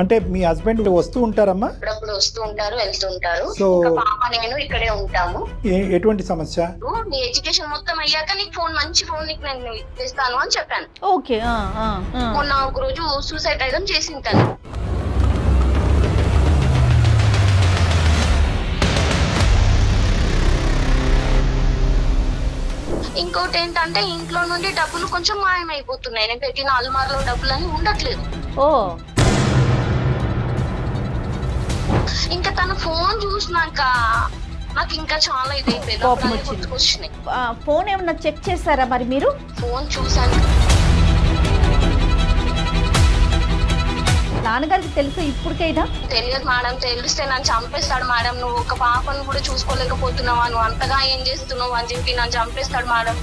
అంటే మీ హస్బెండ్ వస్తూ ఉంటారమ్మా? అప్పుడప్పుడు వస్తూ ఉంటారు, వెళ్తూ ఉంటారు. సో పాప నేను ఇక్కడే ఉంటాము. ఎటువంటి సమస్య? నీ ఎడ్యుకేషన్ మొత్తం అయ్యాక నీకు ఫోన్, మంచి ఫోన్ నీకు నేను ఇస్తాను అని చెప్పాను. ఓకే. మొన్న ఒక రోజు సూసైడ్ ఐటమ్ చేసింటాను. ఇంకోటి ఏంటంటే ఇంట్లో నుండి డబ్బులు కొంచెం మాయమైపోతున్నాయి. నేను పెట్టిన అల్మార్లో డబ్బులు అని ఉండట్లేదు. ఓ, ఇంకా తన ఫోన్ చూసినాక నాకు ఇంకా చాలా కోపం ఇదైపోయింది. వచ్చింది. గుర్తుకొచ్చినాయి. ఫోన్ ఏమన్నా చెక్ చేశారా మరి మీరు? ఫోన్ చూసాను. నాన్నగారికి తెలుసు ఇప్పటికైనా? తెలియదు మేడం. తెలిస్తే నన్ను చంపేస్తాడు మేడం. నువ్వు ఒక పాపను కూడా చూసుకోలేకపోతున్నావా, నువ్వు అంతగా ఏం చేస్తున్నావు అని చెప్పి నన్ను చంపేస్తాడు మేడం.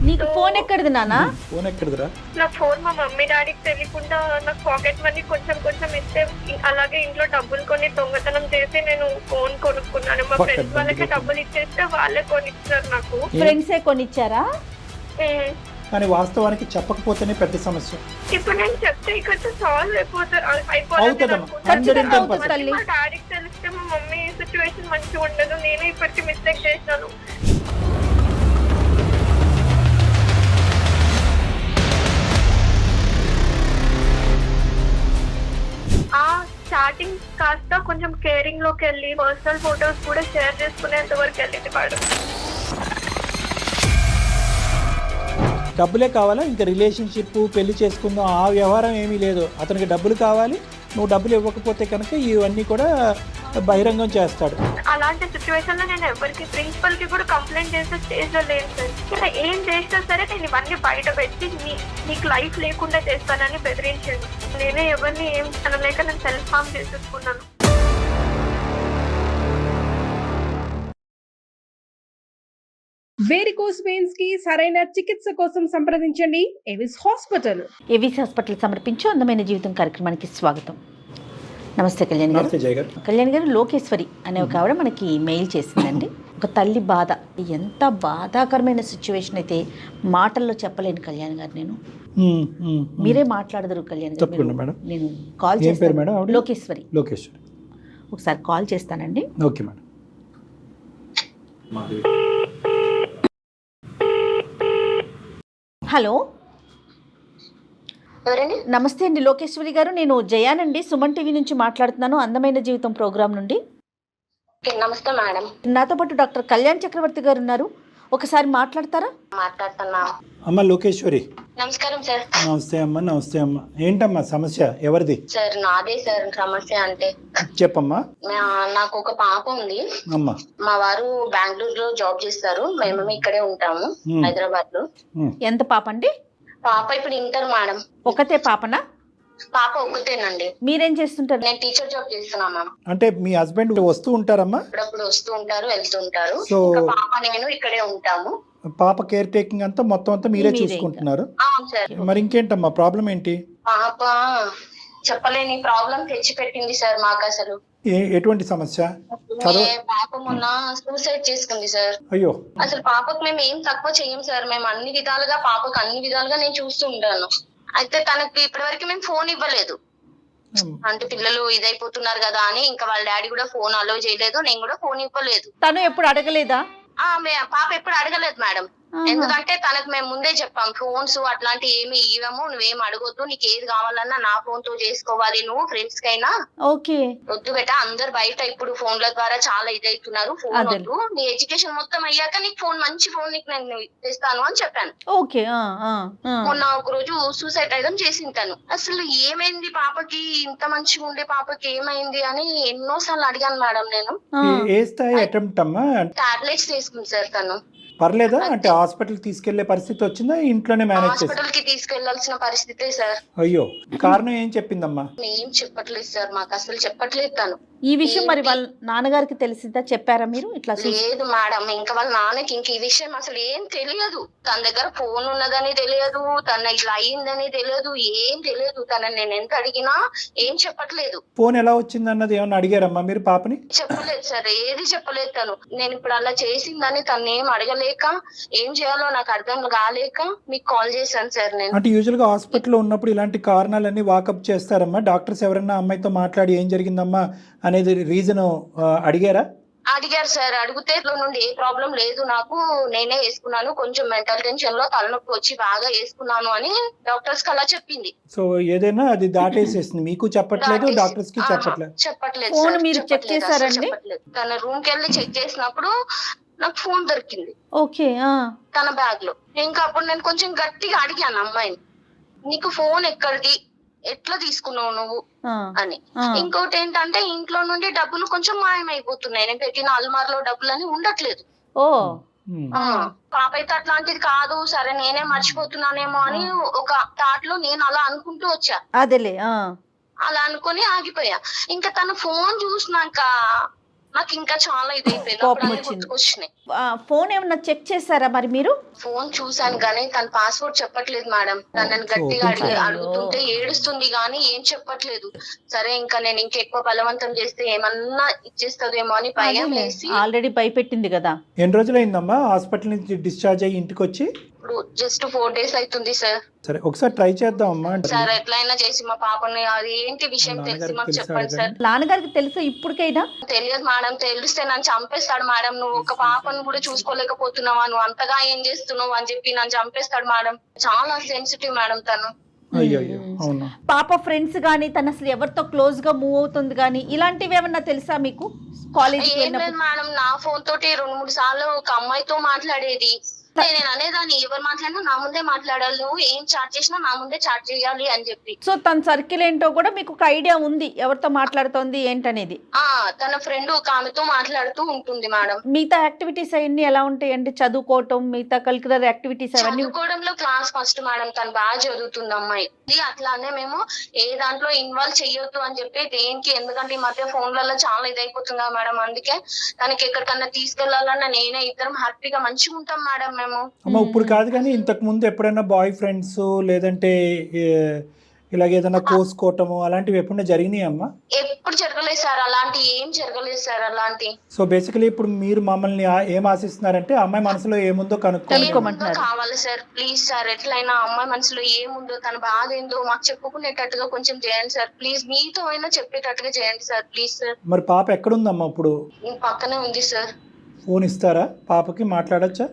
నీకు ఫోన్ ఎక్కడిది నానా? ఫోన్ ఎక్కడిదిరా? నా ఫోన్ మా మమ్మీ డాడీకి తెలియకుండా నాకు పాకెట్ మనీ కొంచెం కొంచెం ఇస్తే, అలాగే ఇంట్లో డబ్బులు కొని దొంగతనం చేసి నేను ఫోన్ కొనుక్కున్నాను. మా ఫ్రెండ్స్ వాళ్ళకి డబ్బులు ఇచ్చేస్తే వాళ్ళే కొనిచ్చారు నాకు. ఫ్రెండ్సే కొనిచ్చారా? కానీ వాస్తవానికి చెప్పకపోతేనే పెద్ద సమస్య. ఇప్పుడు నేను చెప్తే ఇక్కడ సాల్వ్ అవుతుందమ్మా. మా డాడీకి తెలిస్తే మా మమ్మీ సిచ్యువేషన్ మంచిగా ఉండదు. నేను ఇప్పటికి మిస్టేక్ చేసినాను. స్టార్టింగ్ కాస్త కొంచెం కేరింగ్ లోకి వెళ్ళి పర్సనల్ ఫొటోస్ కూడా షేర్ చేసుకునేంత వరకు వెళ్ళింది వాడు. డబ్బులే కావాలా? ఇంకా రిలేషన్షిప్, పెళ్లి చేసుకుందాం ఆ వ్యవహారం ఏమీ లేదు. అతనికి డబ్బులు కావాలి. నువ్వు డబ్బులు ఇవ్వకపోతే కనుక ఇవన్నీ కూడా బహిరంగం చేస్తాడు. అలాంటి సిచ్యువేషన్ లో నేను ఎవరికి, ప్రిన్సిపల్ కి కూడా కంప్లైంట్ చేసే స్టేజ్ లో లేదు సార్. ఇలా ఏం చేసినా సరే నేను ఇవన్నీ బయట పెట్టి నీకు లైఫ్ లేకుండా చేస్తానని బెదిరించాను. నేనే ఎవరిని ఏం అనలేక నేను సెల్ఫ్ హార్మ్ చేసేసుకున్నాను. వేరికోస్ వెయిన్స్ కి సరైన చికిత్స కోసం సంప్రదించండి ఎవిస్ హాస్పిటల్. ఏవిస్ హాస్పిటల్ సమర్పించు అందమైన జీవితం కార్యక్రమానికి స్వాగతం. నమస్తే కళ్యాణ్ గారు. నమస్తే జయ గారు. కళ్యాణ్ గారు, లోకేశ్వరి అనే ఒక ఆవిడ మనకి మెయిల్ చేసిందండి. ఒక తల్లి బాధ, ఎంత బాధాకరమైన సిచ్యువేషన్ అయితే మాటల్లో చెప్పలేను కళ్యాణ్ గారు. నేను మీరే మాట్లాడదురు కళ్యాణ్ గారు. నేను కాల్ చేస్తాను. లోకేశ్వరి. లోకేశ్వరి. ఒకసారి కాల్ చేస్తానండి. Okay madam. హలో, ఎవరండి? నమస్తే అండి లోకేశ్వరి గారు. నేను జయానండి, సుమన్ టీవీ నుంచి మాట్లాడుతున్నాను, అందమైన జీవితం ప్రోగ్రాం నుండి. నమస్తే మేడం. నాతో పాటు డాక్టర్ కళ్యాణ్ చక్రవర్తి గారు ఉన్నారు. ఒకసారి మాట్లాడతారా? మాట్లాడుతున్నా. అమ్మ లోకేశ్వరి. నమస్కారం సార్. నమస్తే అమ్మ. నమస్తే అమ్మ. ఏంటమ్మా సమస్య? ఎవరిది? సార్ నాదే సార్ సమస్య. అంటే చెప్పమ్మా. నాకు ఒక పాప ఉంది. అమ్మా. మా వారు బెంగళూరులో జాబ్ చేస్తారు, మేము ఇక్కడే ఉంటాము హైదరాబాద్ లో. ఎంత పాప అండి? పాప ఇప్పుడు ఇంటర్ మేడం. ఒకతే పాపనా? పాప ఒకటేనండి. మీరేం చేస్తుంటారు? నేను టీచర్ జాబ్ చేస్తున్నా మ్యామ్. అంటే మీ హస్బెండ్ వస్తూ ఉంటారమ్మా? అప్పుడప్పుడు వస్తూ ఉంటారు, వెళ్తూ ఉంటారు. సో పాప నేను ఇక్కడే ఉంటాము. పాప కేర్ టేకింగ్ అంతా మొత్తం అంతా మీరే చూసుకుంటున్నారు? అవును సార్. మరి ఇంకేంటమ్మా ప్రాబ్లం ఏంటి? పాప చెప్పలేని ప్రాబ్లం తెచ్చి పెట్టింది సార్ మాకు. అసలు ఎటువంటి సమస్య? పాప మొన్న సూసైడ్ చేసుకుంది సార్. అయ్యో. అసలు పాపకు మేము ఏం తక్కువ చెయ్యం సార్. మేము అన్ని విధాలుగా పాపకు అన్ని విధాలుగా నేను చూస్తూ ఉంటాను. అయితే తనకి ఇప్పటి వరకు మేము ఫోన్ ఇవ్వలేదు. అంటే పిల్లలు ఇదైపోతున్నారు కదా అని ఇంకా వాళ్ళ డాడీ కూడా ఫోన్ అలో చేయలేదు, నేను కూడా ఫోన్ ఇవ్వలేదు. తను ఎప్పుడు అడగలేదా? పాప ఎప్పుడు అడగలేదు మేడం. ఎందుకంటే తనకు మేము ముందే చెప్పాం, ఫోన్స్ అట్లాంటి ఏమి ఇవ్వము, నువ్వేం అడగొద్దు, నీకు ఏది కావాలన్నా నా ఫోన్ తో చేసుకోవాలి, నువ్వు ఫ్రెండ్స్ కైనా ఓకే వద్దు బెట. అందరు బయట ఇప్పుడు ఫోన్ల ద్వారా చాలా ఇదైతున్నారు, ఫోన్ వద్దు, నీ ఎడ్యుకేషన్ మొత్తం అయ్యాక నీకు ఫోన్, మంచి ఫోన్ నీకు నేను ఇస్తాను అని చెప్పాను. ఓకే. మొన్న ఒక రోజు సూసైడ్ ఐటమ్ చేసింటాను. అసలు ఏమైంది పాపకి, ఇంత మంచిగా ఉండే పాపకి ఏమైంది అని ఎన్నోసార్లు అడిగాను మేడం నేను. ఏ స్థాయి అటెంప్ట్ అమ్మా? టాబ్లెట్స్ తీసుకుంది సార్ తను. పర్లేదా? అంటే హాస్పిటల్ తీసుకెళ్లే పరిస్థితి వచ్చిందా? ఇంట్లోనే మేనేజ్ చేసి? హాస్పిటల్ కి తీసుకెళ్లాల్సిన పరిస్థితే సార్. అయ్యో. కారణం ఏం చెప్పిందమ్మా? ఏం చెప్పట్లేదు సార్, మాకు అసలు చెప్పట్లేదు తను. ఈ విషయం మరి వాళ్ళ నాన్నగారికి తెలిసిందా? చెప్పారా మీరు ఇట్లా? లేదు మేడం, ఇంకా వాళ్ళ నాన్నకి ఇంక ఈ విషయం అసలు ఏం తెలియదు. తన దగ్గర ఫోన్ ఉన్నదని తెలియదు, తన ఇట్లా అయ్యిందని తెలియదు, ఏం తెలియదు. తనని నేను ఎంత అడిగినా ఏం చెప్పట్లేదు. ఫోన్ ఎలా వచ్చింది అన్నది ఏమన్నా అడిగారమ్మా మీరు పాపని? చెప్పలేదు సార్, ఏది చెప్పలేదు తను. నేను ఇప్పుడు అలా చేసిందని తను ఏం అడగలేదు, కాలేక ఏం చేయాలో నాకు అర్థం కాలేక మీకు కాల్ చేశాను సార్ నేను. అంటే యూజువల్గా హాస్పిటల్లో ఉన్నప్పుడు ఇలాంటి కారణాలన్నీ వాకప్ చేస్తారమ్మా? డాక్టర్స్ ఎవరన్నా అమ్మాయితో మాట్లాడి ఏం జరిగిందమ్మా అనేది రీజన్ అడిగారా? అడిగారు సార్. అడిగితే ఇంట్లో నుండి ఏ ప్రాబ్లం లేదు నాకు, నేనే వేసుకున్నాను, కొంచెం మెంటల్ టెన్షన్ లో తలనొప్పి వచ్చి బాగా వేసుకున్నాను అని డాక్టర్స్ కి అలా చెప్పింది. సో ఏదైనా అది దాటేసేసింది, మీకు చెప్పట్లేదు, డాక్టర్స్ కి చెప్పట్లేదు. చెప్పట్లేదు ఫోన్ సార్, మీరు చెక్ చెప్పట్లేదు, అసలు చేశారండి? చెప్పట్లేదు. తన రూమ్ కి వెళ్ళి చెక్ చేసినప్పుడు నాకు ఫోన్ దొరికింది ఓకే. తన బ్యాగ్ లో. ఇంకా అప్పుడు నేను కొంచెం గట్టిగా అడిగాను అమ్మాయిని, నీకు ఫోన్ ఎక్కడిది, ఎట్లా తీసుకున్నావు నువ్వు అని. ఇంకోటి ఏంటంటే ఇంట్లో నుండి డబ్బులు కొంచెం మాయమైపోతున్నాయి, నేను పెట్టిన అల్మార్లో డబ్బులు అని ఉండట్లేదు. ఓ పాప అయితే అట్లాంటిది కాదు, సరే నేనే మర్చిపోతున్నానేమో అని ఒక థాట్ లో నేను అలా అనుకుంటూ వచ్చా. అదేలే. అలా అనుకుని ఆగిపోయా. ఇంకా తన ఫోన్ చూసినాక నాకు ఇంకా చాలా కోపం వచ్చింది. గుర్తుకొచ్చినాయి. ఫోన్ ఏమన్నా చెక్ చేశారా మరి మీరు? ఫోన్ చూసాను కానీ తన పాస్వర్డ్ చెప్పట్లేదు మేడం. తనని గట్టిగా అడుగుతుంటే ఏడుస్తుంది కానీ ఏం చెప్పట్లేదు. సరే ఇంకా నేను ఇంకెక్కువ బలవంతం చేస్తే ఏమన్నా ఇచ్చేస్తుందేమో అని భయం వేసి. ఆల్రెడీ భయపెట్టింది కదా. ఎన్ని రోజులు అయిందమ్మా హాస్పిటల్ నుంచి డిశ్చార్జ్ అయ్యి ఇంటికి వచ్చి? ఇప్పుడు జస్ట్ 4 days అవుతుంది సార్. సరే ఒకసారి ట్రై చేద్దాం అమ్మా. సార్ ఎట్లయినా చేసి మా పాపని, అది ఏంటి విషయం తెలిసి మాకు చెప్పండి సార్. నాన్నగారికి తెలుసా ఇప్పటికైనా? తెలియదు మేడం, తెలిస్తే నన్ను చంపేస్తాడు మేడం. నువ్వు ఒక పాపను కూడా చూసుకోలేకపోతున్నావా, నువ్వు అంతగా ఏం చేస్తున్నావు అని చెప్పి నన్ను చంపేస్తాడు మేడం. చాలా సెన్సిటివ్ మేడం తను. పాప ఫ్రెండ్స్ గానీ తను అసలు ఎవరితో క్లోజ్ గా మూవ్ అవుతుంది గానీ ఇలాంటివి ఏమన్నా తెలుసా మీకు? కాలేజ్ ఏం లేదు మేడం, నా ఫోన్ తోటి 2-3 సార్లు ఒక అమ్మాయితో మాట్లాడేది. నేను అనేదాన్ని, ఎవరు మాట్లాడినా నా ముందే మాట్లాడాలి, నువ్వు ఏం చాట్ చేసినా నా ముందే చాట్ చేయాలి అని చెప్పి. సో తన సర్కిల్ ఏంటో కూడా మీకు ఒక ఐడియా ఉంది, ఎవరితో మాట్లాడుతోంది ఏంటనేది? తన ఫ్రెండ్ ఒక ఆమెతో మాట్లాడుతూ ఉంటుంది మేడం. మిగతా యాక్టివిటీస్ అవన్నీ ఎలా ఉంటాయండి? చదువుకోవటం, మిగతా కల్చరల్ యాక్టివిటీస్ అవన్నీ? చదువుకోవడంలో క్లాస్ ఫస్ట్ మేడం, తను బాగా చదువుతుంది అమ్మాయి. అట్లానే మేము ఏ దాంట్లో ఇన్వాల్వ్ చెయ్యొద్దు అని చెప్పి దేనికి, ఎందుకంటే ఈ మధ్య ఫోన్లలో చాలా ఇదైపోతుందా మేడం. అందుకే తనకి ఎక్కడికన్నా తీసుకెళ్లాలన్నా నేనే, ఇద్దరం హ్యాపీగా మంచిగా ఉంటాం మేడం మేము. అమ్మ ఇప్పుడు కాదు కానీ ఇంతకు ముందు ఎప్పుడైనా బాయ్ ఫ్రెండ్స్ లేదంటే ఇలాగ ఏదైనా కోసుకోవటము అలాంటివి ఎప్పుడైనా జరిగినాయి అమ్మా? ఎప్పుడు జరగలేదు సార్, అలాంటి ఏం జరగలేదు సార్ అలాంటి. సో బేసికలీ ఇప్పుడు మీరు మమ్మల్ని ఏం ఆశిస్తున్నారంటే అమ్మాయి మనసులో ఏముందో కనుక్కోమంటున్నారు. కావాలి సార్, ప్లీజ్ సార్, ఎట్లయినా అమ్మాయి మనసులో ఏముందో, తన బాధ ఏందో మాకు చెప్పుకునేటట్టుగా కొంచెం చేయండి సార్ ప్లీజ్. మీతో అయినా చెప్పేటట్టుగా చేయండి సార్ ప్లీజ్ సార్. మరి పాప ఎక్కడుందమ్మా ఇప్పుడు? పక్కనే ఉంది సార్. ఫోన్ ఇస్తారా పాపకి, మాట్లాడచ్చా?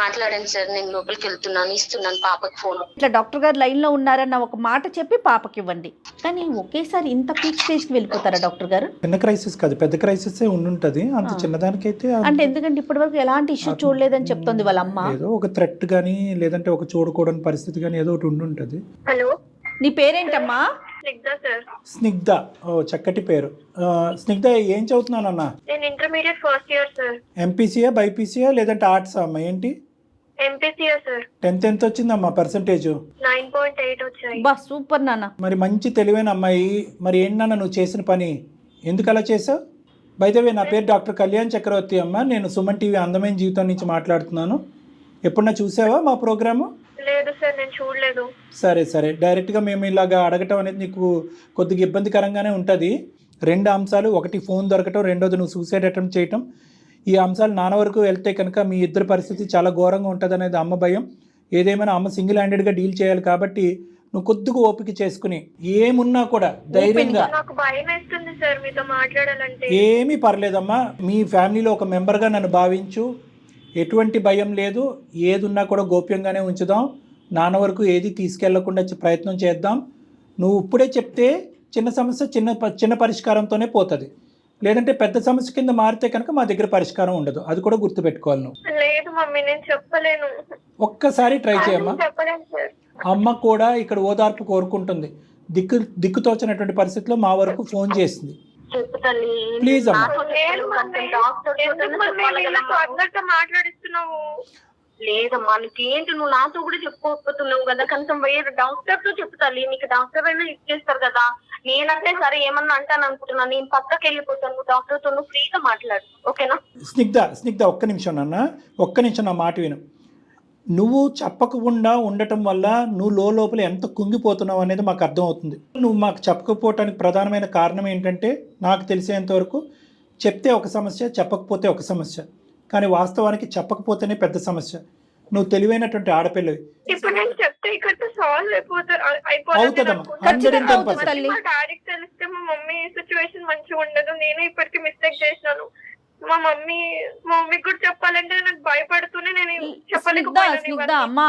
మాట్లాడండి సార్, నేను లోపలికి వెళ్తున్నాను, ఇస్తున్నాను పాపకి ఫోన్. ఇట్లా డాక్టర్ గారు లైన్ లో ఉన్నారన్న ఒక మాట చెప్పి పాపకి ఇవ్వండి. కానీ ఒకేసారి ఇంత పీక్ స్టేజ్ కి వెళ్ళిపోతారా డాక్టర్ గారు? చిన్న క్రైసిస్ కాదు, పెద్ద క్రైసిస్ ఉండుంటది. అంత చిన్నదానికైతే అంటే ఎందుకంటే ఇప్పటి వరకు ఎలాంటి ఇష్యూ చూడలేదని చెప్తుంది వాళ్ళ అమ్మ. ఏదో ఒక థ్రెట్ గానీ లేదంటే ఒక చూడకూడని పరిస్థితి గానీ ఏదో ఒకటి ఉండుంటది. హలో, నీ పేరేంటమ్మా? స్నిగ్ధ సార్. స్నిగ్ధ, ఓ చక్కటి పేరు. స్నిగ్ధ ఏం చదువుతున్నానన్నా? నేను ఇంటర్మీడియట్ ఫస్ట్ ఇయర్ సార్. ఎంపీసీయా బైపీసీయా లేదంటే ఆర్ట్స్ అమ్మా ఏంటి? ఎంపీసీయా సార్. 10th ఎంత వచ్చిందమ్మా పర్సంటేజ్? 9.8 వచ్చాయి. బా సూపర్ నాన్న. మరి మంచి తెలివైన అమ్మాయి. మరి ఏంటన్నా నువ్వు చేసిన పని, ఎందుకు అలా చేసావు? బై ద వే నా పేరు డాక్టర్ కళ్యాణ్ చక్రవర్తి అమ్మ. నేను సుమన్ టీవీ అందమైన జీవితం నుంచి మాట్లాడుతున్నాను. ఎప్పుడన్నా చూసావా మా ప్రోగ్రాము? లేదు సార్, నేను చూడలేదు. సరే సరే, డైరెక్ట్గా మేము ఇలాగా అడగటం అనేది నీకు కొద్దిగా ఇబ్బందికరంగానే ఉంటుంది. 2 అంశాలు, ఒకటి ఫోన్ దొరకటం, రెండోది నువ్వు సూసైడ్ అటెంప్ట్ చేయటం. ఈ అంశాలు నాన్న వరకు వెళ్తే కనుక మీ ఇద్దరి పరిస్థితి చాలా ఘోరంగా ఉంటుంది అనేది అమ్మ భయం. ఏదేమైనా అమ్మ సింగిల్ హ్యాండెడ్గా డీల్ చేయాలి కాబట్టి నువ్వు కొద్దిగా ఓపిక చేసుకుని ఏమున్నా కూడా ధైర్యంగా. నాకు భయం వేస్తుంది సార్ మీతో మాట్లాడాలంటే. ఏమీ పర్లేదమ్మా, మీ ఫ్యామిలీలో ఒక మెంబర్గా నన్ను భావించు. ఎటువంటి భయం లేదు, ఏది ఉన్నా కూడా గోప్యంగానే ఉంచుదాం. నాన్న వరకు ఏది తీసుకెళ్లకుండా ప్రయత్నం చేద్దాం. నువ్వు ఇప్పుడే చెప్తే చిన్న సమస్య చిన్న పరిష్కారంతోనే పోతుంది. లేదంటే పెద్ద సమస్య కింద మారితే కనుక మా దగ్గర పరిష్కారం ఉండదు. అది కూడా గుర్తుపెట్టుకోవాలి నువ్వు. లేదు మమ్మీ, నేను చెప్పలేను. ఒక్కసారి ట్రై చేయమ్మా. చెప్పలేను సార్. అమ్మ కూడా ఇక్కడ ఓదార్పు కోరుకుంటుంది. దిక్కుతోచినటువంటి పరిస్థితిలో మా వరకు ఫోన్ చేసింది. ప్లీజ్ అమ్మా. మాట్లాడిస్తున్నావు. లేదమ్మా, నీకేంటి, నువ్వు నాతో కూడా చెప్పుకోకపోతున్నావు కదా, కనీసం వేరే డాక్టర్ తో చెప్తాలి, నీకు డాక్టర్ అయినా ఇచ్చేస్తారు కదా. నేనంటే సరే ఏమన్నా అంటాను అనుకుంటున్నా, నేను పక్కకి వెళ్ళిపోతాను, డాక్టర్ తో నువ్వు ఫ్రీగా మాట్లాడు, ఓకేనా? స్నిగ్ధ ఒక్క నిమిషం నాన్న, ఒక్క నిమిషం నా మాట విను. నువ్వు చెప్పకుండా ఉండటం వల్ల నువ్వు లోపల ఎంత కుంగిపోతున్నావు అనేది మాకు అర్థమవుతుంది. నువ్వు మాకు చెప్పకపోవటానికి ప్రధానమైన కారణం ఏంటంటే, నాకు తెలిసేంతవరకు చెప్తే ఒక సమస్య, చెప్పకపోతే ఒక సమస్య. కానీ వాస్తవానికి చెప్పకపోతేనే పెద్ద సమస్య. నువ్వు తెలివైనటువంటి ఆడపిల్లవి. ఇప్పుడు నేను చెప్తే ఇక్కడ సాల్వ్ అవుతుందమ్మా, 110%. మా డాడీకి తెలిస్తే మా మమ్మీ సిచ్యువేషన్ మంచిగా ఉండదు. నేను ఇప్పటికి మిస్టేక్ చేసినాను. మా మమ్మీకి కూడా చెప్పాలంటే నాకు భయపడుతూనే నేను స్నిగ్ధ అమ్మా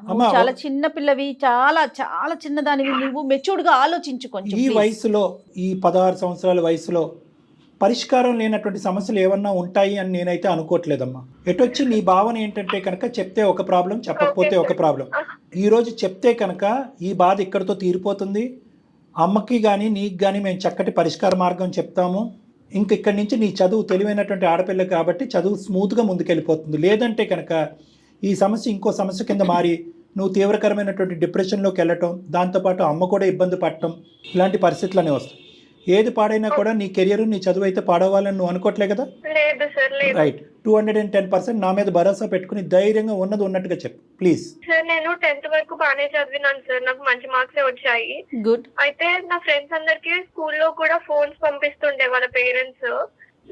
నువ్వు చాలా చిన్న పిల్లవి, చాలా చాలా చిన్నదానివి, నువ్వు మెచ్యూర్డ్ గా ఆలోచించు కొంచెం. ఈ వయసులో, ఈ 16 సంవత్సరాల వయసులో పరిష్కారం లేనటువంటి సమస్యలు ఏమన్నా ఉంటాయి అని నేనైతే అనుకోవట్లేదమ్మా. ఎటొచ్చి నీ భావన ఏంటంటే కనుక చెప్తే ఒక ప్రాబ్లం, చెప్పకపోతే ఒక ప్రాబ్లం. ఈరోజు చెప్తే కనుక ఈ బాధ ఇక్కడితో తీరిపోతుంది. అమ్మకి కానీ నీకు కానీ మేము చక్కటి పరిష్కార మార్గం చెప్తాము. ఇంక ఇక్కడి నుంచి నీ చదువు, తెలివైనటువంటి ఆడపిల్ల కాబట్టి చదువు స్మూత్గా ముందుకెళ్ళిపోతుంది. లేదంటే కనుక ఈ సమస్య ఇంకో సమస్య కింద మారి నువ్వు తీవ్రకరమైనటువంటి డిప్రెషన్లోకి వెళ్ళటం, దాంతోపాటు అమ్మ కూడా ఇబ్బంది పడటం, ఇలాంటి పరిస్థితులనే వస్తాయి. ఏది పాడైనా కూడా నీ కెరియర్, నీ చదువు అయితే పాడవాలని నువ్వు అనుకోవట్లే కదా? లేదు సార్, లేదు. రైట్, 210% నా మీద భరోసా పెట్టుకుని ధైర్యంగా ఉన్నది ఉన్నట్టుగా చెప్పు ప్లీజ్. సార్ నేను 10th వరకు బాగానే చదివినాను సార్, నాకు మంచి మార్క్స్ వచ్చాయి. గుడ్. అయితే నా ఫ్రెండ్స్ అందరికి స్కూల్లో కూడా ఫోన్స్ పంపిస్తుండే వాళ్ళ పేరెంట్స్.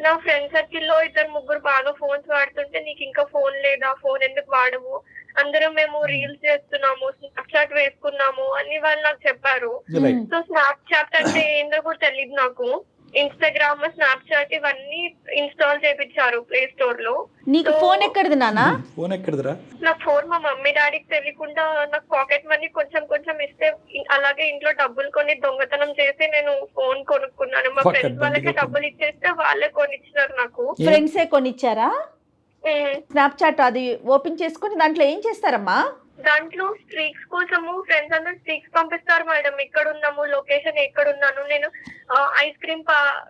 నా ఫ్రెండ్ సర్కిల్ లో 2-3 బాగా ఫోన్స్ వాడుతుంటే, నీకు ఇంకా ఫోన్ లేదా, ఫోన్ ఎందుకు వాడవు, అందరం మేము రీల్స్ చేస్తున్నాము, స్నాప్చాట్ వేసుకున్నాము అని వాళ్ళు నాకు చెప్పారు. సో స్నాప్చాట్ అంటే ఏందో కూడా తెలియదు నాకు. ఇన్స్టాగ్రామ్, స్నాప్చాట్ ఇవన్నీ ఇన్స్టాల్ చేయించారు ప్లే స్టోర్ లో. నీకు ఫోన్ ఎక్కడిది నానా? ఫోన్ ఎక్కడిదిరా? నా ఫోన్ మా మమ్మీ డాడీకి తెలియకుండా నాకు పాకెట్ మనీ కొంచెం ఇస్తే, అలాగే ఇంట్లో డబ్బులు కొని దొంగతనం చేసి నేను ఫోన్ కొనుక్కున్నాను. మా ఫ్రెండ్స్ వాళ్ళకి డబ్బులు ఇచ్చేస్తే వాళ్ళే కొనిచ్చినారు నాకు. ఫ్రెండ్సే కొనిచ్చారా? స్నాప్చాట్ అది ఓపెన్ చేసుకుని దాంట్లో ఏం చేస్తారమ్మా? దాంట్లో స్ట్రీక్స్ కోసము ఫ్రెండ్స్ అందరూ స్ట్రీక్స్ పంపిస్తారు మేడం. ఎక్కడున్నాము, లొకేషన్ ఎక్కడున్నాను. నేను ఐస్ క్రీమ్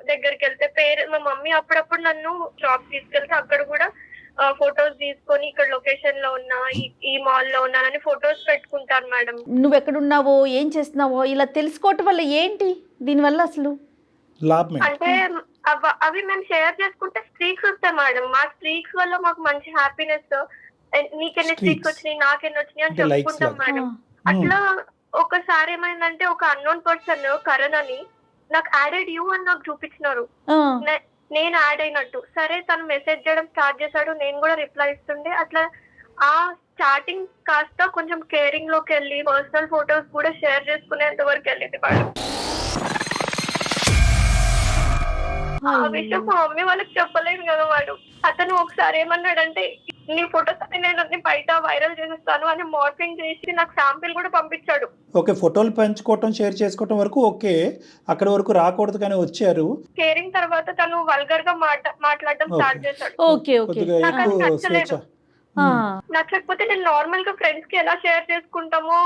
దగ్గరికి వెళ్తే మా మమ్మీ అప్పుడప్పుడు నన్ను షాప్ తీసుకెళ్తే అక్కడ కూడా ఫొటోస్ తీసుకొని ఇక్కడ లొకేషన్ లో ఉన్నా, ఈ మాల్ లో ఉన్నానని ఫొటోస్ పెట్టుకుంటారు మేడం. నువ్వు ఎక్కడున్నావో, ఏం చేస్తున్నావో ఇలా తెలుసుకోవటం వల్ల ఏంటి దీనివల్ల అసలు లాభం? అంటే అవి మేము షేర్ చేసుకుంటే స్ట్రీక్స్ వస్తాయి మేడం. మా స్ట్రీక్స్ వల్ల మాకు మంచి హ్యాపీనెస్. నీకెన్ని స్ట్రీక్స్ వచ్చినాయి, నాకెన్ని వచ్చినాయి అని చెప్పుకుంటాం మేడం. అట్లా ఒకసారి ఏమైందంటే, ఒక అన్నోన్ పర్సన్ కరణ్ అని నాకు యాడెడ్ యూ అని నాకు చూపించినారు. నేను యాడ్ అయినట్టు. సరే తను మెసేజ్ చేయడం స్టార్ట్ చేశాడు, నేను కూడా రిప్లై ఇస్తుండే. అట్లా ఆ స్టార్టింగ్ కాస్త కొంచెం కేరింగ్ లోకి వెళ్ళి పర్సనల్ ఫొటోస్ కూడా షేర్ చేసుకునేంత వరకు వెళ్ళింది మేడం. ఆ విషయం మా మమ్మీ వాళ్ళకి చెప్పలేదు కదా మేడం. అతను ఒకసారి ఏమన్నాడంటే, నీ ఫొటోస్ అని నేను అన్ని బయట వైరల్ చేసేస్తాను అని మార్ఫింగ్ చేసి నాకు శాంపిల్ కూడా పంపించాడు. ఓకే, ఫోటోలు పంచుకోవటం, షేర్ చేసుకోవటం వరకు ఓకే, అక్కడ వరకు రాకూడదు కానీ వచ్చారు. కేరింగ్ తర్వాత తను వల్గర్ గా మాట్లాడడం స్టార్ట్ చేశాడు. Okay okay. నచ్చకపోతే నేను నార్మల్ గా ఫ్రెండ్స్ కి ఎలా షేర్ చేసుకుంటామో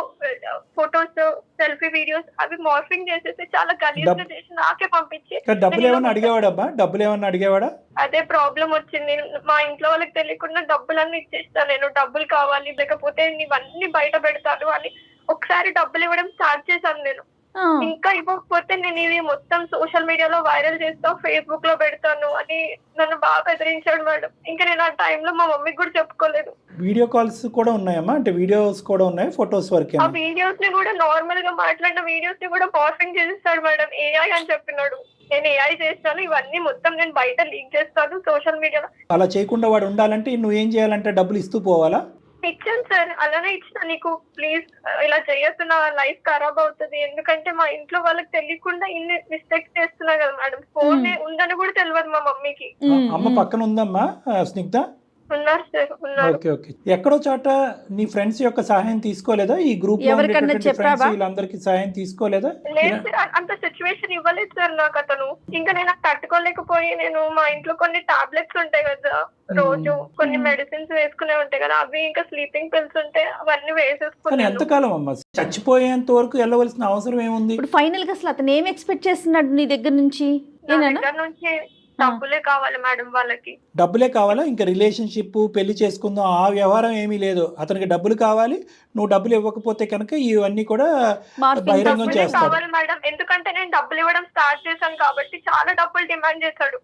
ఫొటోస్, సెల్ఫీ వీడియోస్ అవి మార్ఫింగ్ చేసేసి చాలా గలీజ్ గా చేసి నాకే పంపించి. డబ్బులు ఏమన్నా అడిగేవాడబ్బా? డబ్బులు ఏమన్నా అడిగేవాడా? అదే ప్రాబ్లం వచ్చింది. మా ఇంట్లో వాళ్ళకి తెలియకుండా డబ్బులన్నీ ఇచ్చేస్తాను. నేను డబ్బులు కావాలి, లేకపోతే నీవన్నీ బయట పెడతాను అని ఒకసారి డబ్బులు ఇవ్వడం స్టార్ట్ చేశాను నేను. ఇంకా ఇవ్వకపోతే నేను ఇవి మొత్తం సోషల్ మీడియాలో వైరల్ చేస్తా, ఫేస్బుక్ లో పెడతాను అని నన్ను బాగా బెదిరించాడు మేడం. ఇంకా నేను ఆ టైంలో మా మమ్మీకి కూడా చెప్పుకోలేదు. వీడియో కాల్స్ కూడా ఉన్నాయమ్మా? అంటే వీడియోస్ కూడా ఉన్నాయి, ఫొటోస్ వరకే? ఆ వీడియోస్ ని కూడా, నార్మల్ గా మాట్లాడిన వీడియోస్ ని కూడా మార్ఫింగ్ చేసేస్తాడు మేడం. ఏఐ అని చెప్పినాడు. నేను ఏఐ చేస్తాను, ఇవన్నీ మొత్తం నేను బయట లీక్ చేస్తాను సోషల్ మీడియాలో. అలా చేయకుండా వాడు ఉండాలంటే నువ్వేం చేయాలంటే డబ్బులు ఇస్తూ పోవాలా? ఇచ్చాను సార్, అలానే ఇచ్చిన. నీకు ప్లీజ్ ఇలా చేయొద్దు, నా లైఫ్ ఖరాబ్ అవుతుంది. ఎందుకంటే మా ఇంట్లో వాళ్ళకి తెలియకుండా ఇన్ని మిస్టేక్స్ చేస్తున్నా కదా మేడం. ఫోన్ ఉందని కూడా తెలియదు మా మమ్మీకి. అమ్మ పక్కన ఉందమ్మా స్నిగ్ధ? ఉన్నారు సార్, ఉన్నారు. Okay okay. ఎక్కడో చోట నీ ఫ్రెండ్స్ యొక్క సహాయం తీసుకోలేదా? ఈ గ్రూప్ లో వీళ్ళందరికీ సహాయం తీసుకోలేదా? లేదు సార్, అంత సిచ్యువేషన్ ఇవ్వలేదు సార్ నాకు అతను. ఇంకా నేను తట్టుకోలేకపోయి నేను మా ఇంట్లో కొన్ని టాబ్లెట్స్ ఉంటాయి కదా, రోజు కొన్ని మెడిసిన్స్ వేసుకునే ఉంటాయి కదా, అవి ఇంకా స్లీపింగ్ పిల్స్ ఉంటే అవన్నీ వేసేసుకున్నాను. ఎంతకాలం అమ్మా? చచ్చిపోయేంత వరకు వెళ్ళవలసిన అవసరం ఏముంది? ఇప్పుడు ఫైనల్ గా అసలు అతను ఏం ఎక్స్పెక్ట్ చేస్తున్నాడు నీ దగ్గర నుంచి? నుంచి డబ్బులే కావాలి మేడం వాళ్ళకి. డబ్బులే కావాలా? ఇంకా రిలేషన్షిప్, పెళ్లి చేసుకుందాం ఆ వ్యవహారం ఏమీ లేదు. అతనికి డబ్బులు కావాలి. నువ్వు డబ్బులు ఇవ్వకపోతే కనుక ఇవన్నీ కూడా బహిరంగం చేస్తాడు కావాలి మేడం. ఎందుకంటే నేను డబ్బులు ఇవ్వడం స్టార్ట్ చేశాను కాబట్టి చాలా డబ్బులు డిమాండ్ చేశాడు.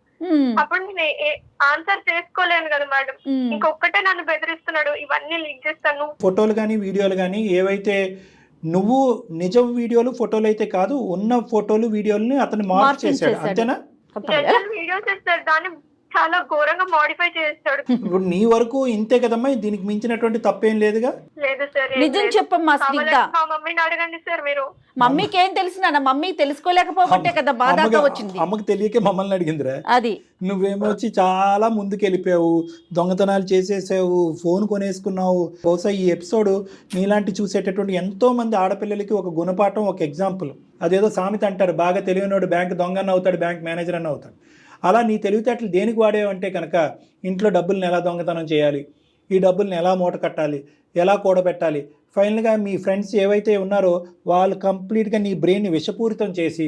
అప్పుడు నేను ఆన్సర్ చేసుకోలేను కదా మేడం. ఇంకొకటే నన్ను బెదిరిస్తున్నాడు, ఇవన్నీ లీక్ చేస్తాను. ఫోటోలు కానీ వీడియోలు కానీ ఏవైతే నువ్వు నిజం వీడియోలు ఫోటోలు అయితే కాదు, ఉన్న ఫోటోలు వీడియోలని అతను మార్క్ చేశాడు, అంతేనా? వీడియోస్ ఇస్తారు, దాన్ని చాలా ఘోరంగా మోడిఫై చేస్తాడు. ఇప్పుడు నీ వరకు ఇంతే కదమ్మా, దీనికి మించినటువంటి తప్పేం లేదుగా. లేదు సార్, ఏం నిజం లేదు. చెప్పమ్మా స్నిగ్ధ. కావాలంటే మా మమ్మీని అడగండి సార్ మీరు. మమ్మీకి ఏం తెలుసు నాన్న? మమ్మీ తెలుసుకోలేకపోతే కదా బాధగా వచ్చింది. అమ్మకి తెలియకే మమ్మల్ని అడిగిందిరా. అది నువ్వేమో వచ్చి చాలా ముందుకు వెళ్ళిపోయావు, దొంగతనాలు చేసేసావు, ఫోన్ కొనేసుకున్నావు. బహుశా ఈ ఎపిసోడ్ నీలాంటి చూసేటటువంటి ఎంతో మంది ఆడపిల్లలకి ఒక గుణపాఠం, ఒక ఎగ్జాంపుల్. అదేదో సామెత అంటారు, బాగా తెలియనివాడు బ్యాంక్ దొంగ అని అవుతాడు, బ్యాంక్ మేనేజర్ అని అవుతాడు. అలా నీ తెలివితేటలు దేనికి వాడేవంటే కనుక ఇంట్లో డబ్బుల్ని ఎలా దొంగతనం చేయాలి, ఈ డబ్బుల్ని ఎలా మూట కట్టాలి, ఎలా కూడబెట్టాలి, ఫైనల్గా మీ ఫ్రెండ్స్ ఏవైతే ఉన్నారో వాళ్ళు కంప్లీట్గా నీ బ్రెయిన్ని విషపూరితం చేసి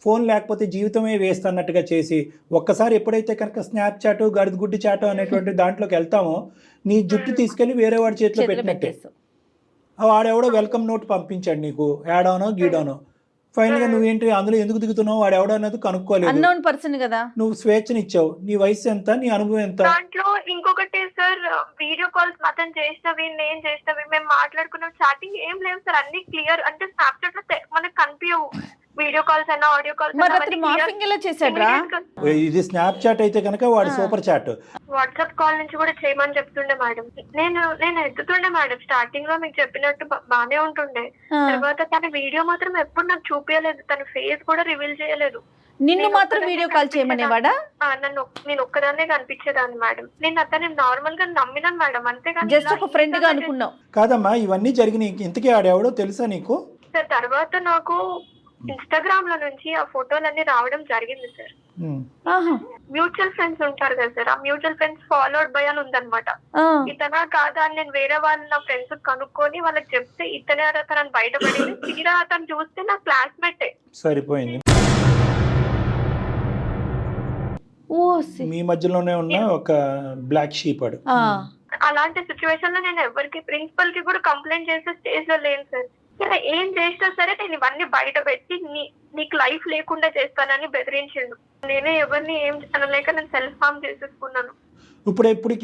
ఫోన్ లేకపోతే జీవితమే వేస్ట్ అన్నట్టుగా చేసి ఒక్కసారి ఎప్పుడైతే కనుక స్నాప్చాట్ గడిగుడ్డి చాటు అనేటువంటి దాంట్లోకి వెళ్తామో నీ జుట్టు తీసుకెళ్ళి వేరే వాడి చేతిలో పెట్టినట్టే. వాడెవడో వెల్కమ్ నోట్ పంపించాడు నీకు, యాడానో గీడానో. ఫైనల్గా నువ్వేంటి అందులో ఎందుకు దిగుతున్నావు, వాడు ఎవడో అన్నది కనుక్కోలేదు. అన్నోన్ పర్సన్ కదా. నువ్వు స్వేచ్ఛనిచ్చావు. నీ వయసు ఎంత, నీ అనుభవం ఎంత? దాంట్లో ఇంకొకటి సార్, వీడియో కాల్స్ అతను చేసినవి నేను చేసినవి మేము మాట్లాడుకున్న చాటింగ్ ఏం లేవు సార్, అన్ని క్లియర్. అంటే స్నాప్చాట్ లో మనకు కనిపించవు వీడియో కాల్స్ అయినా ఆడియో కాల్స్. మరి అతను మార్ఫింగ్ ఎలా చేశాడ్రా? ఇది స్నాప్ చాట్ అయితే కనుక వాడు సూపర్ చాట్. వాట్సాప్ కాల్ నుంచి కూడా చేయమని చెప్తుండే మేడం. నేను ఎత్తుతుండే మేడం. స్టార్టింగ్ లో మీకు చెప్పినట్టు బానే ఉంటుండే. తర్వాత తన వీడియో మాత్రం ఎప్పుడు నాకు చూపించలేదు, తన ఫేస్ కూడా రివీల్ చేయలేదు. నిన్ను మాత్రం వీడియో కాల్ చేయమనేవాడా? నేను ఒక్కదాన్నే కనిపించేదాన్ని మేడం. నేను అతన్ని నార్మల్ గా నమ్మినాను మేడం, అంతేగాని జస్ట్ ఒక ఫ్రెండ్ గా అనుకున్నావు. కాదమ్మా, ఇవన్నీ జరిగినాయి. ఇంతకీ ఆడెవడో తెలుసా నీకు? సార్ తర్వాత నాకు ఇన్స్టాగ్రామ్ లో నుంచి ఆ ఫోటోలన్నీ రావడం జరిగింది సార్. మ్యూచువల్ ఫ్రెండ్స్ ఉంటారు కదా సార్, ఆ మ్యూచువల్ ఫ్రెండ్స్ ఫాలోడ్ బై అని ఉందన్నమాట. ఇతనా కాదా అని నేను వేరే వాళ్ళ నా ఫ్రెండ్స్ కనుక్కొని వాళ్ళకి చెప్తే ఇతనే అతను బయటపడింది. తీరా అతను చూస్తే నా క్లాస్మేటే. సరిపోయింది. మీ మధ్యలోనే ఉన్న ఒక బ్లాక్ షీప్ అడు. అలాంటి సిచ్యువేషన్ లో నేను ఎవరికి ప్రిన్సిపల్ కి కూడా కంప్లైంట్ చేసే స్టేజ్ లో లేను సార్. ఏం చేసినా సరే నేను ఇవన్నీ బయట పెట్టి నీకు లైఫ్ లేకుండా చేస్తానని బెదిరించిండు. నేనే ఎవరిని ఏం అనలేక నేను సెల్ఫ్ హార్మ్ చేసేసుకున్నాను.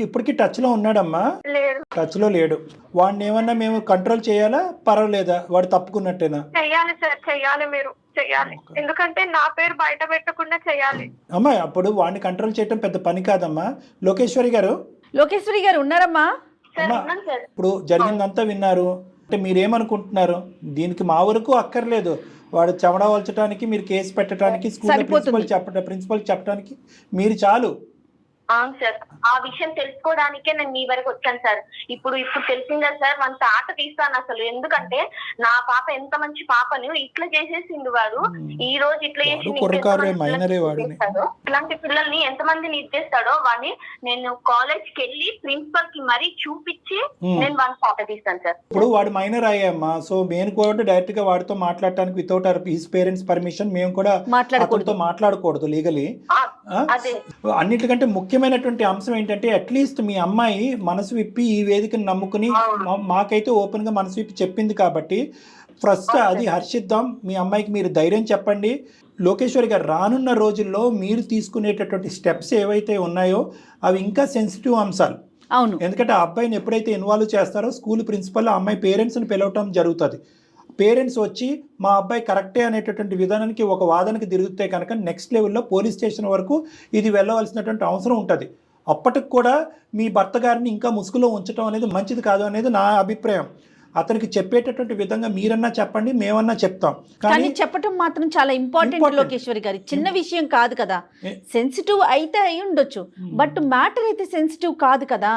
ఇప్పటికి టచ్ లో ఉన్నాడమ్మా? లేడు. టచ్ లో లేడు. వాడిని ఏమన్నా మేము కంట్రోల్ చేయాలా, పర్వాలేదా? వాడు తప్పుకున్నట్టేనా? చెయ్యాలి సార్, చెయ్యాలి, మీరు చెయ్యాలి. ఎందుకంటే నా పేరు బయట పెట్టకుండా చెయ్యాలి. అమ్మా అప్పుడు వాడిని కంట్రోల్ చేయటం పెద్ద పని కాదమ్మా. లోకేశ్వరి గారు ఉన్నారమ్మా? ఇప్పుడు జరిగిందంతా విన్నారు. అంటే మీరేమనుకుంటున్నారు? దీనికి మా వరకు అక్కర్లేదు. వాడు చెమడ వల్చడానికి, మీరు కేసు పెట్టడానికి, స్కూల్ ప్రిన్సిపల్ చెప్పడానికి మీరు చాలు. అవును సార్, ఆ విషయం తెలుసుకోవడానికే నేను మీ వరకు వచ్చాను సార్. ఇప్పుడు తెలిసిందా సార్, మన తాట తీస్తాను అసలు. ఎందుకంటే నా పాప ఎంత మంచి పాపని ఇట్లా చేసేసిండు వాడు. ఈ రోజు ఇట్లా చేసి ఇట్లాంటి పిల్లల్ని ఎంతమందిని ఇచ్చేస్తాడో వాడిని నేను కాలేజ్ కి వెళ్ళి ప్రిన్సిపల్ కి మరీ చూపించి నేను వాడిని తాట తీస్తాను సార్. ఇప్పుడు వాడు మైనర్ అయ్యామ్మా. సో మేము కూడా డైరెక్ట్ గా వాడితో మాట్లాడటానికి వితౌట్ హిస్ పేరెంట్స్ పర్మిషన్ మేము కూడా అతనితో మాట్లాడకూడదు లీగలీ. అన్నిటికంటే ముఖ్యమైనటువంటి అంశం ఏంటంటే అట్లీస్ట్ మీ అమ్మాయి మనసు విప్పి ఈ వేదికను నమ్ముకుని మాకైతే ఓపెన్ గా మనసు విప్పి చెప్పింది కాబట్టి ఫస్ట్ అది హర్షిద్దాం. మీ అమ్మాయికి మీరు ధైర్యం చెప్పండి. లోకేశ్వరి గారు, రానున్న రోజుల్లో మీరు తీసుకునేటటువంటి స్టెప్స్ ఏవైతే ఉన్నాయో అవి ఇంకా సెన్సిటివ్ అంశాలు. అవును, ఎందుకంటే ఆ అబ్బాయిని ఎప్పుడైతే ఇన్వాల్వ్ చేస్తారో స్కూల్ ప్రిన్సిపల్ ఆ అమ్మాయి పేరెంట్స్ని పిలవటం జరుగుతుంది. పేరెంట్స్ వచ్చి మా అబ్బాయి కరెక్టే అనేటటువంటి విధానానికి ఒక వాదనకి తిరిగితే కనుక నెక్స్ట్ లెవెల్లో పోలీస్ స్టేషన్ వరకు ఇది వెళ్ళవలసినటువంటి అవసరం ఉంటుంది. అప్పటికి కూడా మీ భర్త గారిని ఇంకా ముసుగులో ఉంచడం అనేది మంచిది కాదు అనేది నా అభిప్రాయం. అతనికి చెప్పేటటువంటి విధంగా మీరన్నా చెప్పండి, మేమన్నా చెప్తాం. కానీ చెప్పటం మాత్రం చాలా ఇంపార్టెంట్ లోకేశ్వరి గారి. చిన్న విషయం కాదు కదా. సెన్సిటివ్ అయితే అయి ఉండొచ్చు, బట్ మ్యాటర్ అయితే సెన్సిటివ్ కాదు కదా.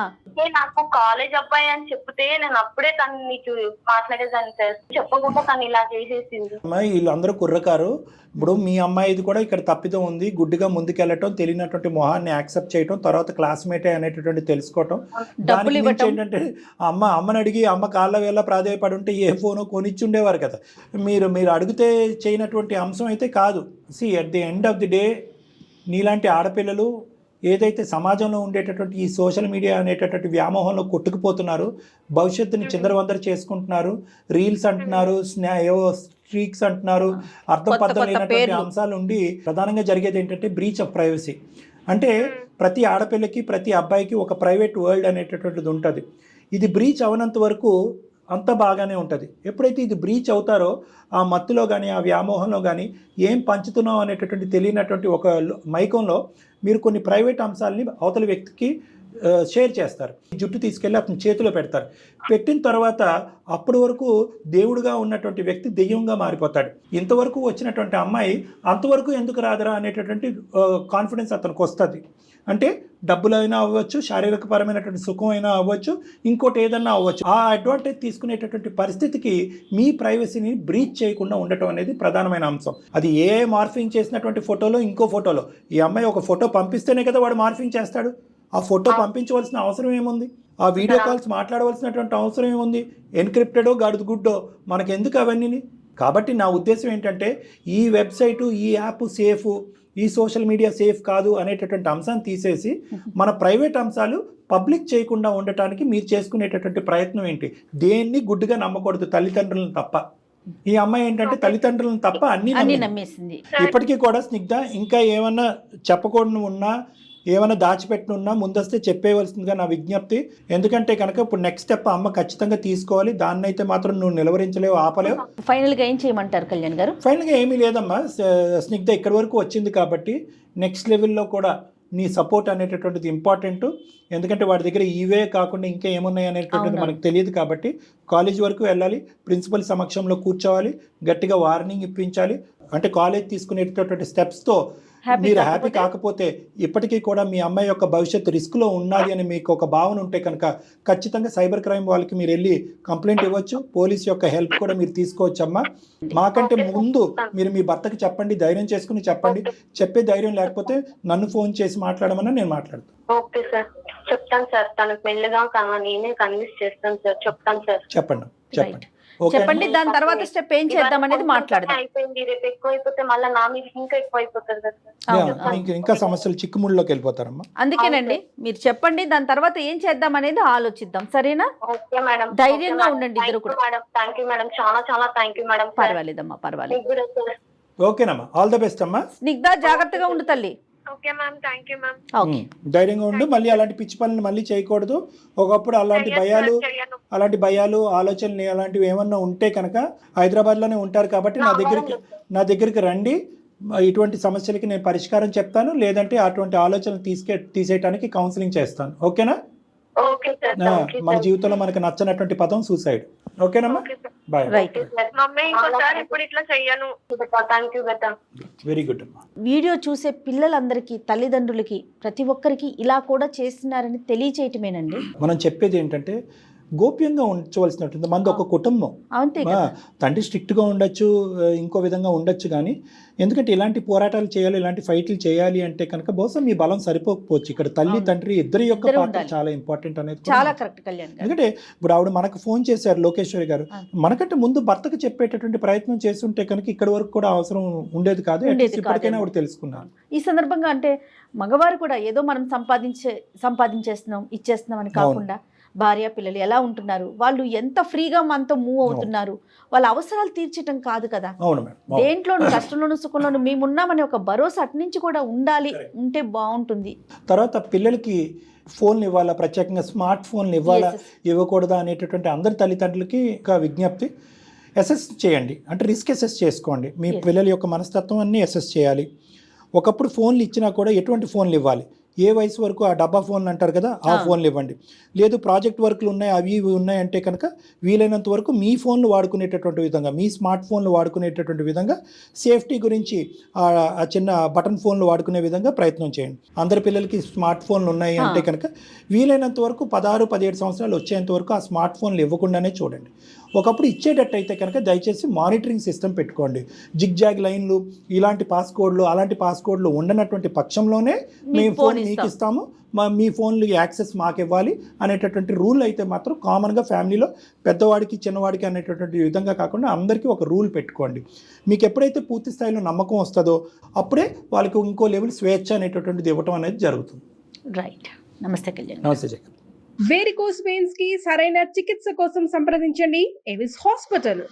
నాకు కాలేజ్ అబ్బాయి అని చెప్తే నేను అప్పుడే తను నీకు మాట్లాడేదాన్ని సార్. చెప్పకుండా తను ఇలా చేసేసింది. వీళ్ళందరూ కుర్రకారు. ఇప్పుడు మీ అమ్మాయిది కూడా ఇక్కడ తప్పిదం ఉంది. గుడ్డిగా ముందుకెళ్ళటం, తెలియనటువంటి మొహాన్ని యాక్సెప్ట్ చేయటం, తర్వాత క్లాస్మేటే అనేటటువంటి తెలుసుకోవటం. దాని గురించి ఏంటంటే అమ్మని అడిగి అమ్మ కాళ్ళ వేళ ప్రాధాయపడి ఉంటే ఏ ఫోనో కొనిచ్చి ఉండేవారు కదా. మీరు అడిగితే చేయనటువంటి అంశం అయితే కాదు. At the end of the day నీలాంటి ఆడపిల్లలు ఏదైతే సమాజంలో ఉండేటటువంటి ఈ సోషల్ మీడియా అనేటటువంటి వ్యామోహంలో కొట్టుకుపోతున్నారు, భవిష్యత్తుని చిందరవందర చేసుకుంటున్నారు. రీల్స్ అంటున్నారు, ఏవో స్ట్రీక్స్ అంటున్నారు, అర్థం పర్థం లేనటువంటి అంశాలు ఉండి ప్రధానంగా జరిగేది ఏంటంటే బ్రీచ్ ఆఫ్ ప్రైవసీ. అంటే ప్రతి ఆడపిల్లకి ప్రతి అబ్బాయికి ఒక ప్రైవేట్ వరల్డ్ అనేటటువంటిది ఉంటుంది. ఇది బ్రీచ్ అవనంత వరకు అంతా బాగానే ఉంటుంది. ఎప్పుడైతే ఇది బ్రీచ్ అవుతారో ఆ మత్తులో కానీ ఆ వ్యామోహంలో కానీ ఏం పంచుతున్నాం అనేటటువంటి తెలియనటువంటి ఒక మైకంలో మీరు కొన్ని ప్రైవేట్ అంశాలని అవతల వ్యక్తికి షేర్ చేస్తారు. జుట్టు తీసుకెళ్ళి అతని చేతిలో పెడతారు. పెట్టిన తర్వాత అప్పటి వరకు దేవుడుగా ఉన్నటువంటి వ్యక్తి దెయ్యంగా మారిపోతాడు. ఇంతవరకు వచ్చినటువంటి అమ్మాయి అంతవరకు ఎందుకు రాదురా అనేటటువంటి కాన్ఫిడెన్స్ అతనికి వస్తుంది. అంటే డబ్బులైనా అవ్వచ్చు, శారీరకపరమైనటువంటి సుఖం అయినా అవ్వచ్చు, ఇంకోటి ఏదన్నా అవ్వచ్చు. ఆ అడ్వాంటేజ్ తీసుకునేటటువంటి పరిస్థితికి మీ ప్రైవసీని బ్రీచ్ చేయకుండా ఉండటం అనేది ప్రధానమైన అంశం. అది ఏ మార్ఫింగ్ చేసినటువంటి ఫోటోలో ఇంకో ఫోటోలో ఈ అమ్మాయి ఒక ఫోటో పంపిస్తేనే కదా వాడు మార్ఫింగ్ చేస్తాడు. ఆ ఫోటో పంపించవలసిన అవసరం ఏముంది? ఆ వీడియో కాల్స్ మాట్లాడవలసినటువంటి అవసరం ఏముంది? ఎన్క్రిప్టెడో గడుదు గుడ్డో మనకెందుకు అవన్నీ? కాబట్టి నా ఉద్దేశం ఏంటంటే ఈ వెబ్సైటు, ఈ యాప్ సేఫ్, ఈ సోషల్ మీడియా సేఫ్ కాదు అనేటటువంటి అంశాన్ని తీసేసి మన ప్రైవేట్ అంశాలు పబ్లిక్ చేయకుండా ఉండటానికి మీరు చేసుకునేటటువంటి ప్రయత్నం ఏంటి? దేన్ని గుడ్డుగా నమ్మకూడదు, తల్లిదండ్రులను తప్ప. ఈ అమ్మాయి ఏంటంటే తల్లిదండ్రులను తప్ప అన్ని నమ్మేసింది. ఇప్పటికీ కూడా స్నిగ్ధ ఇంకా ఏమన్నా చెప్పకూడదు ఉన్నా, ఏమైనా దాచిపెట్టున్నా ముందస్తే చెప్పేయవలసిందిగా నా విజ్ఞప్తి. ఎందుకంటే కనుక ఇప్పుడు నెక్స్ట్ స్టెప్ అమ్మ ఖచ్చితంగా తీసుకోవాలి. దాన్ని అయితే మాత్రం నువ్వు నిలవరించలేవు, ఆపలేవు. ఫైనల్గా ఏం చేయమంటారు కళ్యాణ్ గారు? ఫైనల్గా ఏమీ లేదమ్మా, స్నిగ్ధ ఇక్కడి వరకు వచ్చింది కాబట్టి నెక్స్ట్ లెవెల్లో కూడా నీ సపోర్ట్ అనేటటువంటిది ఇంపార్టెంట్. ఎందుకంటే వాడి దగ్గర ఇవే కాకుండా ఇంకా ఏమున్నాయి అనేటటువంటిది మనకు తెలియదు కాబట్టి కాలేజ్ వరకు వెళ్ళాలి, ప్రిన్సిపల్ సమక్షంలో కూర్చోవాలి, గట్టిగా వార్నింగ్ ఇప్పించాలి. అంటే కాలేజ్ తీసుకునేటటువంటి స్టెప్స్తో మీరు హ్యాపీ కాకపోతే ఇప్పటికీ కూడా మీ అమ్మాయి యొక్క భవిష్యత్తు రిస్క్లో ఉన్నది అని మీకు ఒక భావన ఉంటే కనుక ఖచ్చితంగా సైబర్ క్రైమ్ వాళ్ళకి మీరు వెళ్ళి కంప్లైంట్ ఇవ్వచ్చు. పోలీస్ యొక్క హెల్ప్ కూడా మీరు తీసుకోవచ్చమ్మా. మాకంటే ముందు మీరు మీ భర్తకి చెప్పండి, ధైర్యం చేసుకుని చెప్పండి. చెప్పే ధైర్యం లేకపోతే నన్ను ఫోన్ చేసి మాట్లాడమని నేను మాట్లాడతాను. ఓకే సార్, చెప్తాను సార్. తనకు మెల్లగా నేనే కన్విన్స్ చేస్తాను సార్. చెప్తాను సార్. చెప్పండి. చెప్పండి, దాని తర్వాత స్టెప్ ఏం చేద్దాం అనేది మాట్లాడదాం. అయిపోయింది, రేపు ఎక్కువ అయిపోతే మళ్ళీ నా మీద ఇంకా ఎక్కువ అయిపోతుంది కదా సార్. ఇంకా సమస్యలు చిక్కుముళ్ళలోకి వెళ్ళిపోతారమ్మా. అందుకేనండి మీరు చెప్పండి, దాని తర్వాత ఏం చేద్దాం అనేది ఆలోచిద్దాం. సరేనా? ఓకే మేడం, ధైర్యంగా ఉండండి ఇద్దరు కూడా. మేడం థ్యాంక్ యూ మేడం, చాలా చాలా థ్యాంక్ యూ మేడం. పర్వాలేదమ్మా, పర్వాలేదు. ఓకేనమ్మా, ఆల్ ద బెస్ట్ అమ్మా. స్నిగ్ధ జాగ్రత్తగా ఉండు తల్లి. Okay ma'am, thank you ma'am. Okay, ధైర్యంగా ఉండు. మళ్ళీ అలాంటి పిచ్చి పనులు మళ్ళీ చేయకూడదు. ఒకప్పుడు అలాంటి భయాలు ఆలోచనలు అలాంటివి ఏమన్నా ఉంటే కనుక హైదరాబాద్లోనే ఉంటారు కాబట్టి నా దగ్గరికి రండి. ఇటువంటి సమస్యలకి నేను పరిష్కారం చెప్తాను. లేదంటే అటువంటి ఆలోచనలు తీసేయడానికి కౌన్సిలింగ్ చేస్తాను. ఓకేనా? మన జీవితంలో మనకు నచ్చనటువంటి పదం సూసైడ్. ఓకేనమ్మా, బాయ్. రైట్. వెరీ గుడ్ అమ్మా. వీడియో చూసే పిల్లలందరికీ, తల్లిదండ్రులకి, ప్రతి ఒక్కరికి ఇలా కూడా చేస్తున్నారని తెలియచేయటమేనండి. మనం చెప్పేది ఏంటంటే గోప్యంగా ఉంచవలసినటువంటి మంది ఒక కుటుంబం. తండ్రి స్ట్రిక్ట్గా ఉండొచ్చు, ఇంకో విధంగా ఉండొచ్చు, కానీ ఎందుకంటే ఇలాంటి పోరాటాలు చేయాలి, ఇలాంటి ఫైట్లు చేయాలి అంటే కనుక బహుశా మీ బలం సరిపోకపోవచ్చు. ఇక్కడ తల్లి తండ్రి ఇద్దరి యొక్క పాత్ర చాలా ఇంపార్టెంట్ అనేది చాలా కరెక్ట్ కళ్యాణ్. ఎందుకంటే ఇప్పుడు ఆవిడ మనకు ఫోన్ చేశారు, లోకేశ్వరి గారు. మనకంటే ముందు భర్తకు చెప్పేటటువంటి ప్రయత్నం చేస్తుంటే కనుక ఇక్కడి వరకు కూడా అవసరం ఉండేది కాదు. ఇప్పటికైనా ఆవిడ తెలుసుకున్నాను. ఈ సందర్భంగా అంటే మగవారు కూడా ఏదో మనం సంపాదించేస్తున్నాం ఇచ్చేస్తున్నాం అని కాకుండా భార్య పిల్లలు ఎలా ఉంటున్నారు, వాళ్ళు ఎంత ఫ్రీగా మనతో మూవ్ అవుతున్నారు, వాళ్ళ అవసరాలు తీర్చడం కాదు కదా. దేంట్లోనూ కష్టంలోనూ సుఖంలోనూ మేమున్నామనే ఒక భరోసా అటు నుంచి కూడా ఉండాలి, ఉంటే బాగుంటుంది. తర్వాత పిల్లలకి ఫోన్లు ఇవ్వాలా, ప్రత్యేకంగా స్మార్ట్ ఫోన్లు ఇవ్వాలా ఇవ్వకూడదా అనేటటువంటి అందరి తల్లిదండ్రులకి ఒక విజ్ఞప్తి. అసెస్ చేయండి, అంటే రిస్క్ అసెస్ చేసుకోండి. మీ పిల్లల యొక్క మనస్తత్వం అన్నీ అసెస్ చేయాలి. ఒకప్పుడు ఫోన్లు ఇచ్చినా కూడా ఎటువంటి ఫోన్లు ఇవ్వాలి, ఏ వయసు వరకు ఆ డబ్బా ఫోన్లు అంటారు కదా ఆ ఫోన్లు ఇవ్వండి. లేదు ప్రాజెక్ట్ వర్క్లు ఉన్నాయి, అవి ఇవి ఉన్నాయంటే కనుక వీలైనంత వరకు మీ ఫోన్లు వాడుకునేటటువంటి విధంగా, మీ స్మార్ట్ ఫోన్లు వాడుకునేటటువంటి విధంగా, సేఫ్టీ గురించి ఆ చిన్న బటన్ ఫోన్లు వాడుకునే విధంగా ప్రయత్నం చేయండి. అందరి పిల్లలకి స్మార్ట్ ఫోన్లు ఉన్నాయి అంటే కనుక వీలైనంత వరకు 16-17 సంవత్సరాలు వచ్చేంత వరకు ఆ స్మార్ట్ ఫోన్లు ఇవ్వకుండానే చూడండి. ఒకప్పుడు ఇచ్చేటట్టయితే కనుక దయచేసి మానిటరింగ్ సిస్టమ్ పెట్టుకోండి. జిగ్జాగ్ లైన్లు, ఇలాంటి పాస్కోడ్లు, అలాంటి పాస్కోడ్లు ఉండనటువంటి పక్షంలోనే మేము ఫోన్ మీకు ఇస్తాము, మీ ఫోన్లు యాక్సెస్ మాకు ఇవ్వాలి అనేటటువంటి రూల్ అయితే మాత్రం కామన్గా ఫ్యామిలీలో పెద్దవాడికి చిన్నవాడికి అనేటటువంటి విధంగా కాకుండా అందరికీ ఒక రూల్ పెట్టుకోండి. మీకు ఎప్పుడైతే పూర్తి స్థాయిలో నమ్మకం వస్తుందో అప్పుడే వాళ్ళకి ఇంకో లెవెల్ స్వేచ్ఛ అనేటటువంటిది ఇవ్వటం అనేది జరుగుతుంది. రైట్. నమస్తే కళ్యాణ్. నమస్తే జగన్. వేరికోస్ వెయిన్స్ కి సరైన చికిత్స కోసం సంప్రదించండి ఎవిస్ హాస్పిటల్.